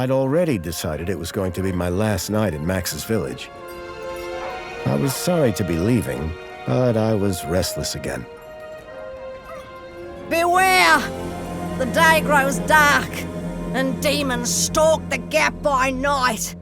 I'd already decided it was going to be my last night in Max's village. I was sorry to be leaving, but I was restless again. Beware! The day grows dark, and demons stalk the gap by night.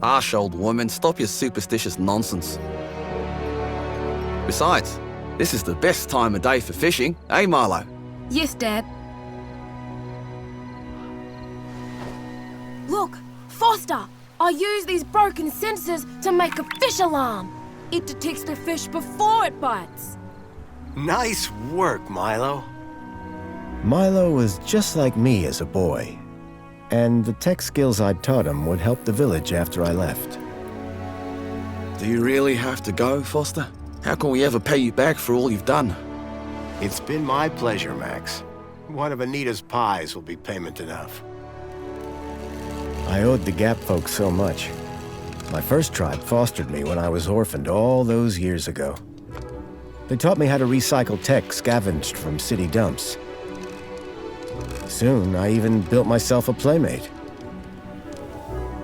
Harsh, old woman, stop your superstitious nonsense. Besides, this is the best time of day for fishing, eh, Milo? Yes, Dad. Look, Foster! I use these broken sensors to make a fish alarm. It detects the fish before it bites. Nice work, Milo. Milo was just like me as a boy, and the tech skills I'd taught him would help the village after I left. Do you really have to go, Foster? How can we ever pay you back for all you've done? It's been my pleasure, Max. One of Anita's pies will be payment enough. I owed the Gap folks so much. My first tribe fostered me when I was orphaned all those years ago. They taught me how to recycle tech scavenged from city dumps. Soon, I even built myself a playmate.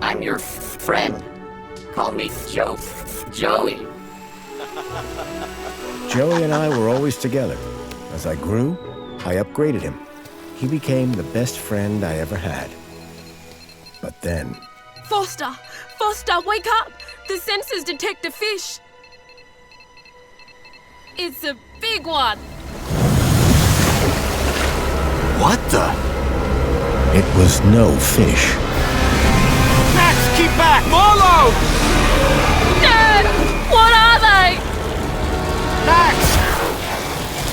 I'm your friend. Call me Joey. Joey and I were always together. As I grew, I upgraded him. He became the best friend I ever had. But then... Foster! Foster, wake up! The sensors detect a fish. It's a big one. What the? It was no fish. Max, keep back! Milo! Dad! What are they? Max!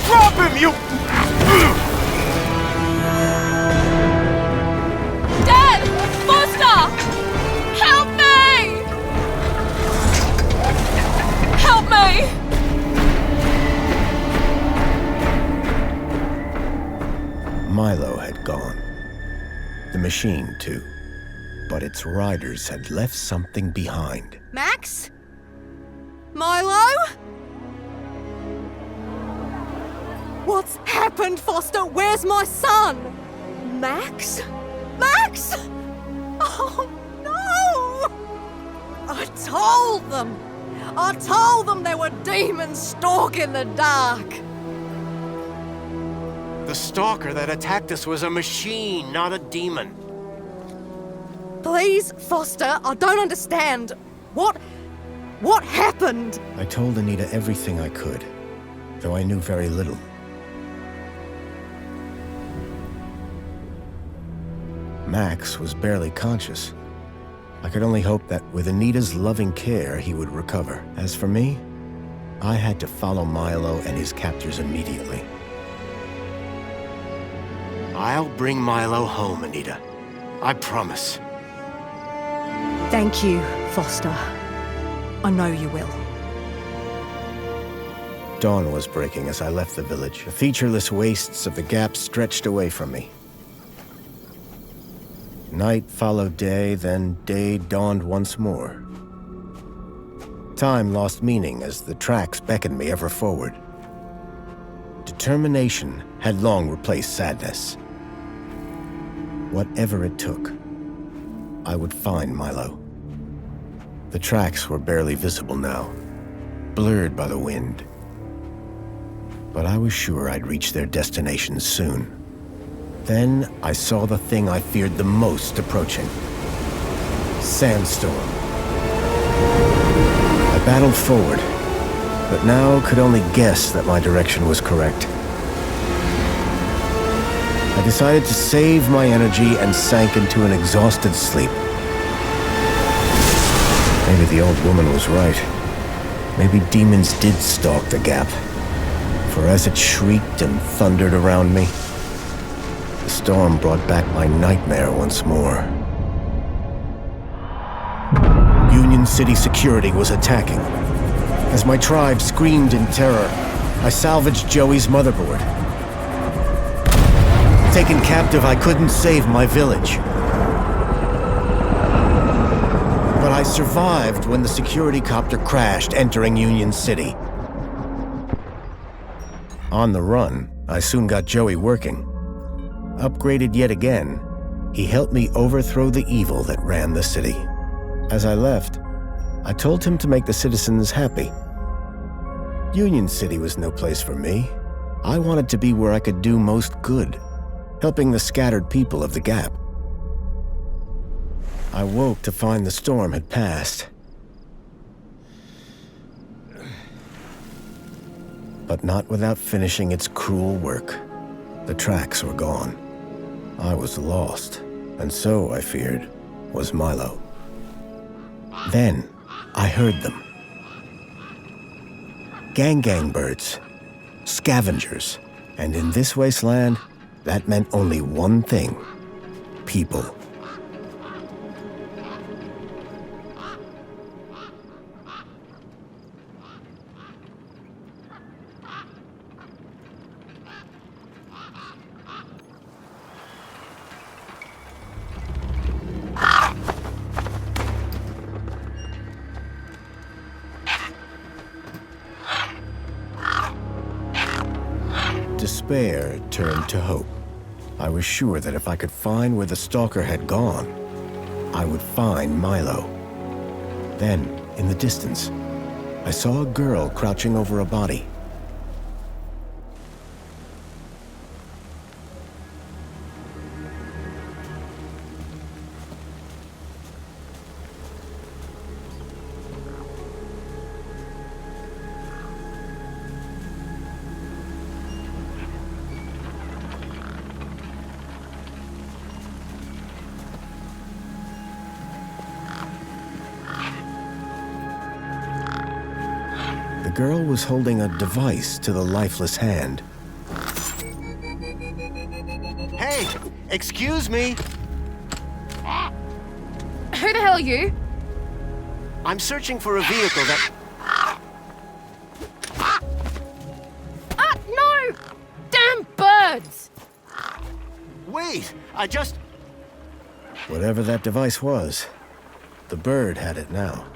Drop him, you... Dad! Foster! Help me! Help me! Milo had gone. The machine, too. But its riders had left something behind. Max? Milo? What's happened, Foster? Where's my son? Max? Max? Oh, no! I told them there were demons stalking the dark. The stalker that attacked us was a machine, not a demon. Please, Foster, I don't understand. What happened? I told Anita everything I could, though I knew very little. Max was barely conscious. I could only hope that with Anita's loving care, he would recover. As for me, I had to follow Milo and his captors immediately. I'll bring Milo home, Anita. I promise. Thank you, Foster. I know you will. Dawn was breaking as I left the village. The featureless wastes of the Gap stretched away from me. Night followed day, then day dawned once more. Time lost meaning as the tracks beckoned me ever forward. Determination had long replaced sadness. Whatever it took, I would find Milo. The tracks were barely visible now, blurred by the wind. But I was sure I'd reach their destination soon. Then I saw the thing I feared the most approaching. Sandstorm. I battled forward, but now could only guess that my direction was correct. I decided to save my energy and sank into an exhausted sleep. Maybe the old woman was right. Maybe demons did stalk the Gap. For as it shrieked and thundered around me, the storm brought back my nightmare once more. Union City security was attacking. As my tribe screamed in terror, I salvaged Joey's motherboard. Taken captive, I couldn't save my village. But I survived when the security copter crashed, entering Union City. On the run, I soon got Joey working. Upgraded yet again, He helped me overthrow the evil that ran the city. As I left, I told him to make the citizens happy. Union City was no place for me. I wanted to be where I could do most good, helping the scattered people of the Gap. I woke to find the storm had passed. But not without finishing its cruel work. The tracks were gone. I was lost, and so, I feared, was Milo. Then, I heard them. Gang birds, scavengers, and in this wasteland, that meant only one thing: people. Despair turned to hope. I was sure that if I could find where the stalker had gone, I would find Milo. Then, in the distance, I saw a girl crouching over a body. The girl was holding a device to the lifeless hand. Hey! Excuse me! Who the hell are you? I'm searching for a vehicle that... Ah, no! Damn birds! Wait! I just... Whatever that device was, the bird had it now.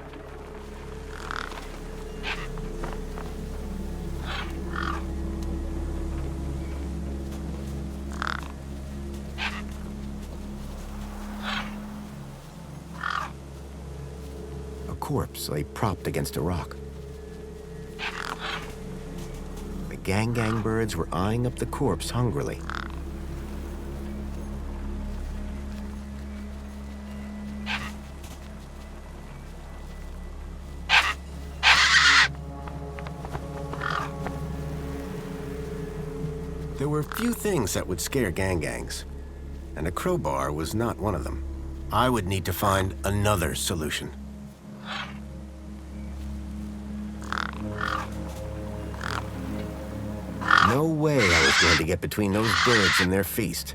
Corpse lay propped against a rock. The gang birds were eyeing up the corpse hungrily. There were few things that would scare gangs, and a crowbar was not one of them. I would need to find another solution. No way I was going to get between those birds and their feast.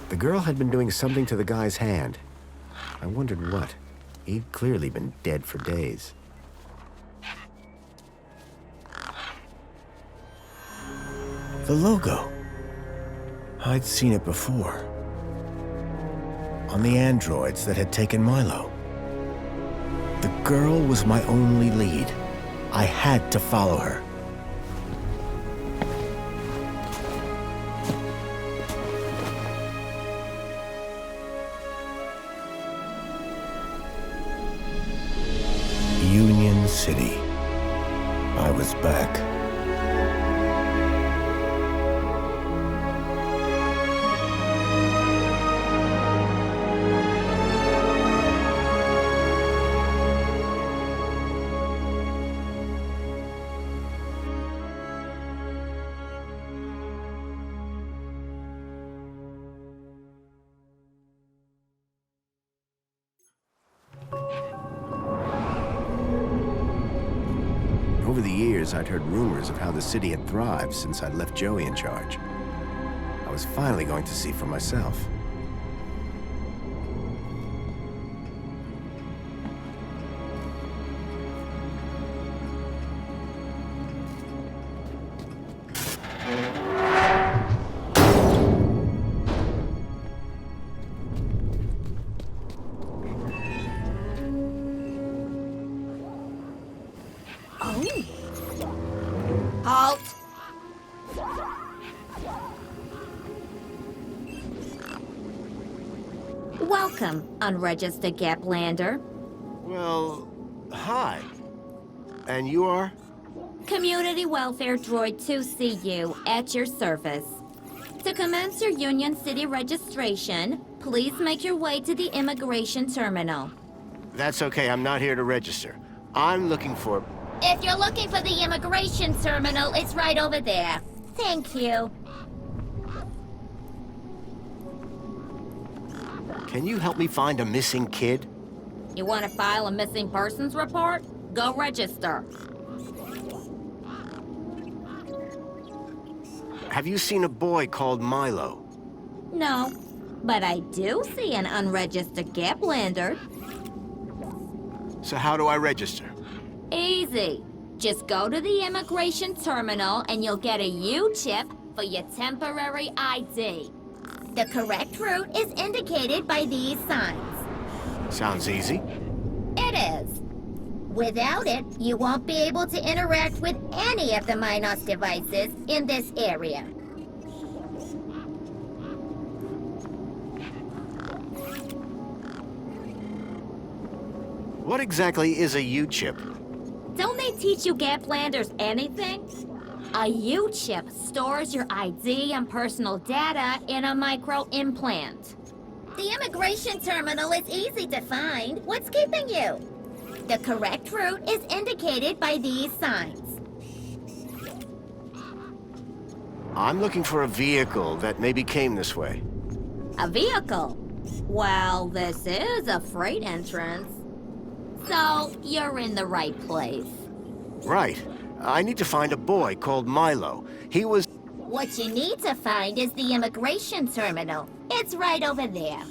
The girl had been doing something to the guy's hand. I wondered what. He'd clearly been dead for days. The logo. I'd seen it before. On the androids that had taken Milo. The girl was my only lead. I had to follow her. Union City. I was back. Over the years, I'd heard rumors of how the city had thrived since I'd left Joey in charge. I was finally going to see for myself. Halt! Welcome, unregistered Gaplander. Well, hi. And you are? Community Welfare Droid 2CU at your service. To commence your Union City registration, please make your way to the immigration terminal. That's okay, I'm not here to register. I'm looking for... If you're looking for the immigration terminal, it's right over there. Thank you. Can you help me find a missing kid? You want to file a missing persons report? Go register. Have you seen a boy called Milo? No, but I do see an unregistered Gaplander. So how do I register? Easy. Just go to the immigration terminal and you'll get a U-chip for your temporary ID. The correct route is indicated by these signs. Sounds easy. It is. Without it, you won't be able to interact with any of the Minos devices in this area. What exactly is a U-chip? Don't they teach you Gaplanders anything? A U-chip stores your ID and personal data in a micro-implant. The immigration terminal is easy to find. What's keeping you? The correct route is indicated by these signs. I'm looking for a vehicle that maybe came this way. A vehicle? Well, this is a freight entrance. So, you're in the right place. Right. I need to find a boy called Milo. He was... What you need to find is the immigration terminal. It's right over there.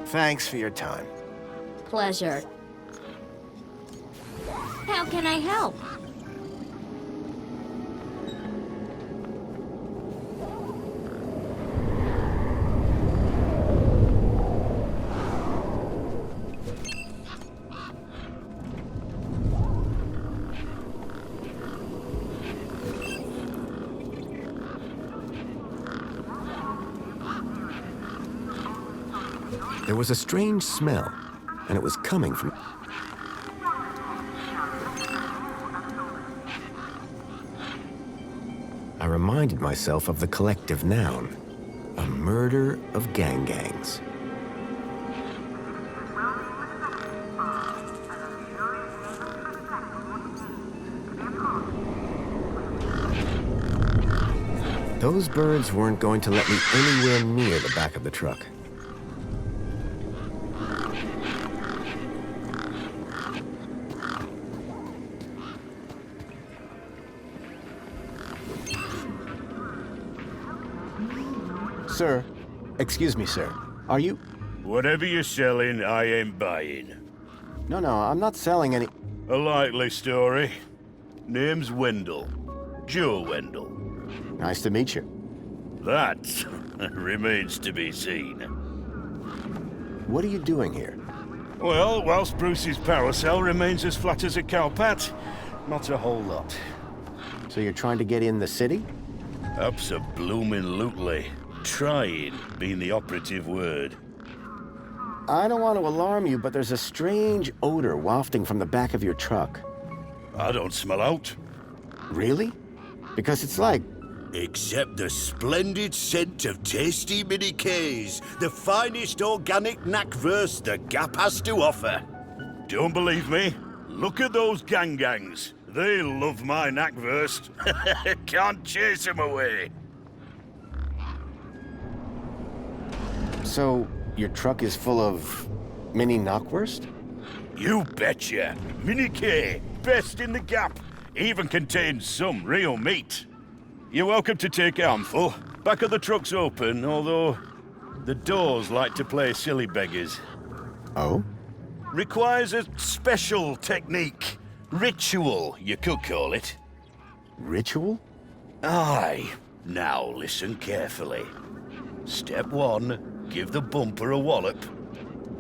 Thanks for your time. Pleasure. How can I help? There was a strange smell, and it was coming from... I reminded myself of the collective noun, a murder of gangs. Those birds weren't going to let me anywhere near the back of the truck. Sir, excuse me, sir. Are you... Whatever you're selling, I ain't buying. No, I'm not selling any... A likely story. Name's Wendell. Joe Wendell. Nice to meet you. That remains to be seen. What are you doing here? Well, whilst Bruce's power cell remains as flat as a cowpat, not a whole lot. So you're trying to get in the city? Abso-bloomin' Trying being the operative word. I don't want to alarm you, but there's a strange odor wafting from the back of your truck. I don't smell out. Really? Because it's like... Except the splendid scent of tasty mini Ks, the finest organic knackverse the Gap has to offer. Don't believe me? Look at those gangs. They love my knackverse. Can't chase them away. So, your truck is full of mini knockwurst? You betcha. Mini K, best in the Gap. Even contains some real meat. You're welcome to take a handful. Back of the truck's open, although the doors like to play silly beggars. Oh? Requires a special technique. Ritual, you could call it. Ritual? Aye. Now listen carefully. Step 1, give the bumper a wallop.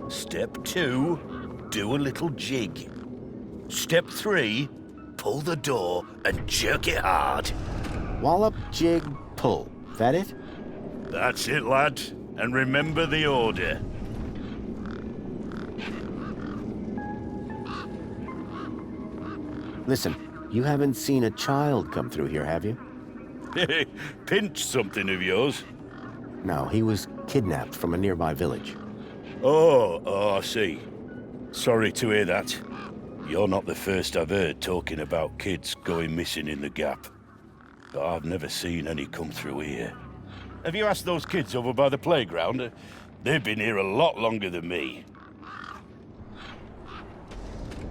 Step 2, do a little jig. Step 3, pull the door and jerk it hard. Wallop, jig, pull. That it? That's it, lad. And remember the order. Listen, you haven't seen a child come through here, have you? Pinch something of yours? No, he was kidnapped from a nearby village. Oh, I see. Sorry to hear that. You're not the first I've heard talking about kids going missing in the Gap. But I've never seen any come through here. Have you asked those kids over by the playground? They've been here a lot longer than me.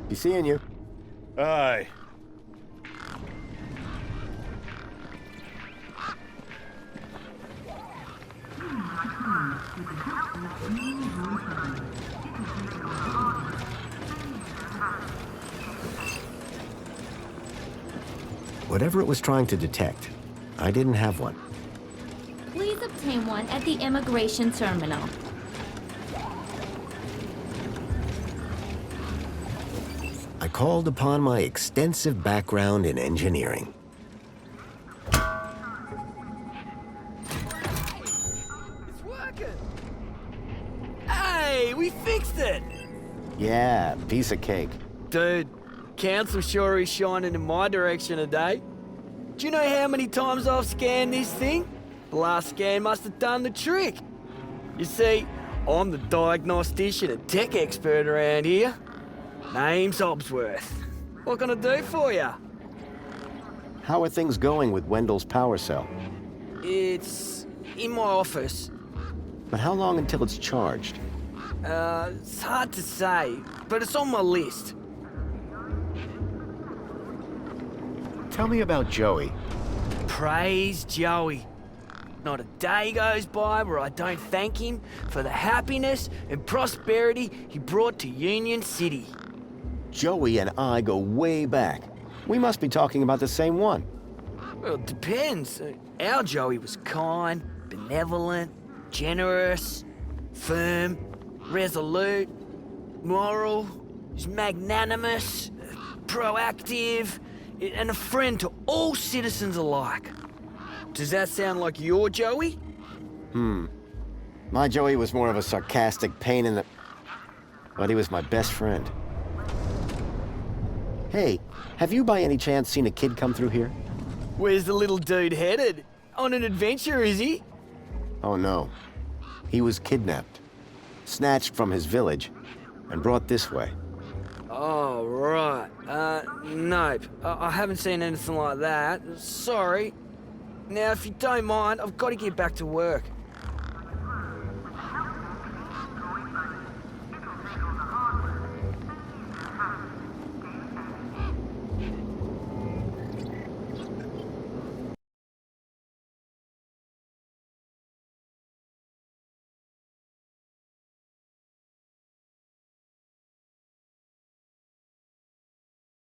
Be seeing you. Aye. Whatever it was trying to detect, I didn't have one. Please obtain one at the immigration terminal. I called upon my extensive background in engineering. It's working! Hey, we fixed it! Yeah, piece of cake. Dude, council sure is shining in my direction today. Do you know how many times I've scanned this thing? The last scan must have done the trick. You see, I'm the diagnostician and tech expert around here. Name's Obsworth. What can I do for you? How are things going with Wendell's power cell? It's in my office. But how long until it's charged? It's hard to say, but it's on my list. Tell me about Joey. Praise Joey. Not a day goes by where I don't thank him for the happiness and prosperity he brought to Union City. Joey and I go way back. We must be talking about the same one. Well, it depends. Our Joey was kind, benevolent, generous, firm, resolute, moral, he's magnanimous, proactive, and a friend to all citizens alike. Does that sound like your Joey? My Joey was more of a sarcastic pain in the... But he was my best friend. Hey, have you by any chance seen a kid come through here? Where's the little dude headed? On an adventure, is he? Oh no. He was kidnapped, snatched from his village, and brought this way. Oh, right. Nope. I haven't seen anything like that. Sorry. Now, if you don't mind, I've got to get back to work.